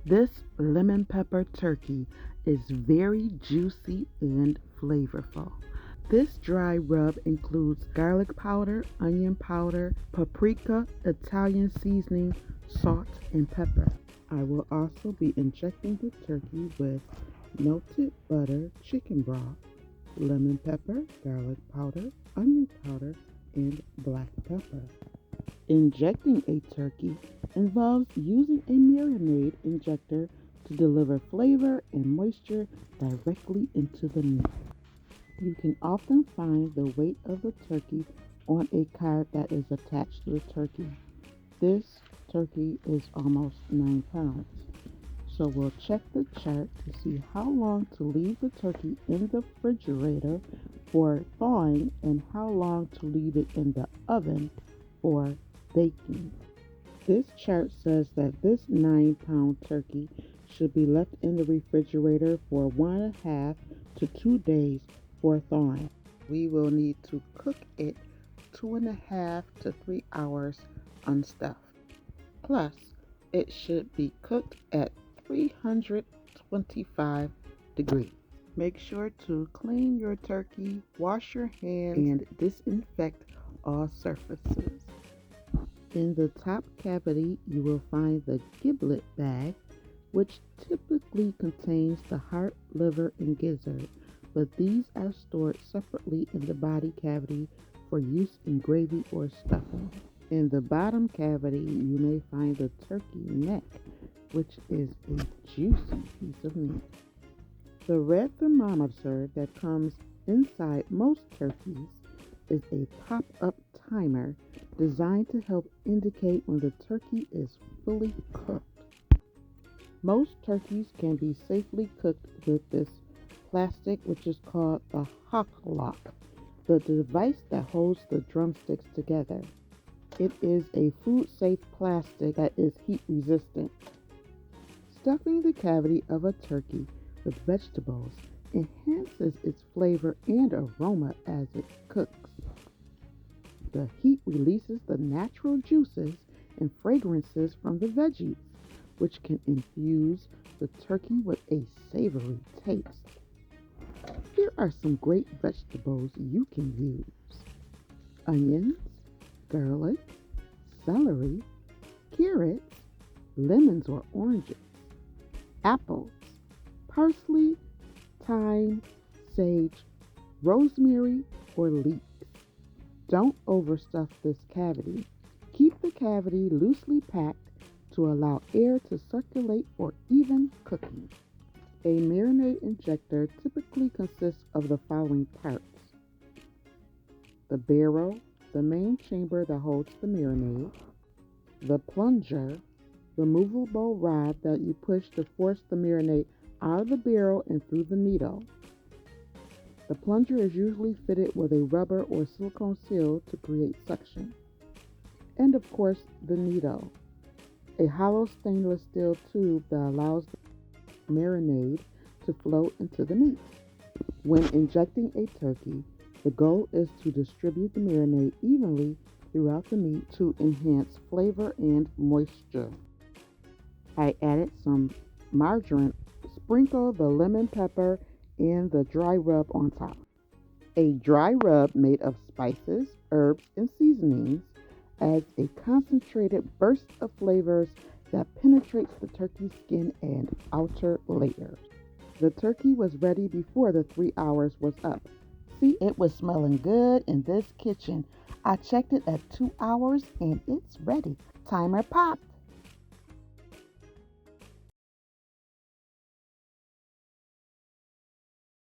This lemon pepper turkey is very juicy and flavorful. This dry rub includes garlic powder, onion powder, paprika, Italian seasoning, salt, and pepper. I will also be injecting the turkey with melted butter, chicken broth, lemon pepper, garlic powder, onion powder, and black pepper. Injecting a turkey involves using a marinade injector to deliver flavor and moisture directly into the meat. You can often find the weight of the turkey on a card that is attached to the turkey. This turkey is almost 9 pounds. So we'll check the chart to see how long to leave the turkey in the refrigerator for thawing and how long to leave it in the oven for baking. This chart says that this 9-pound turkey should be left in the refrigerator for 1.5 to 2 days for thawing. We will need to cook it 2.5 to 3 hours unstuffed. Plus, it should be cooked at 325 degrees. Make sure to clean your turkey, wash your hands, and disinfect all surfaces. In the top cavity, you will find the giblet bag, which typically contains the heart, liver, and gizzard, but these are stored separately in the body cavity for use in gravy or stuffing. In the bottom cavity, you may find the turkey neck, which is a juicy piece of meat. The red thermometer that comes inside most turkeys is a pop-up timer designed to help indicate when the turkey is fully cooked. Most turkeys can be safely cooked with this plastic, which is called the hock lock, the device that holds the drumsticks together. It is a food-safe plastic that is heat resistant. Stuffing the cavity of a turkey with vegetables enhances its flavor and aroma as it cooks. The heat releases the natural juices and fragrances from the veggies, which can infuse the turkey with a savory taste. Here are some great vegetables you can use: onions, garlic, celery, carrots, lemons or oranges, apples, parsley, thyme, sage, rosemary, or leeks. Don't overstuff this cavity. Keep the cavity loosely packed to allow air to circulate for even cooking. A marinade injector typically consists of the following parts: the barrel, the main chamber that holds the marinade, the plunger, the movable rod that you push to force the marinade out of the barrel and through the needle. The plunger is usually fitted with a rubber or silicone seal to create suction. And of course, the needle, a hollow stainless steel tube that allows the marinade to flow into the meat. When injecting a turkey, the goal is to distribute the marinade evenly throughout the meat to enhance flavor and moisture. I added some margarine. Sprinkle the lemon pepper and the dry rub on top. A dry rub made of spices, herbs, and seasonings adds a concentrated burst of flavors that penetrates the turkey skin and outer layers. The turkey was ready before the 3 hours was up. See, it was smelling good in this kitchen. I checked it at 2 hours and it's ready. Timer popped.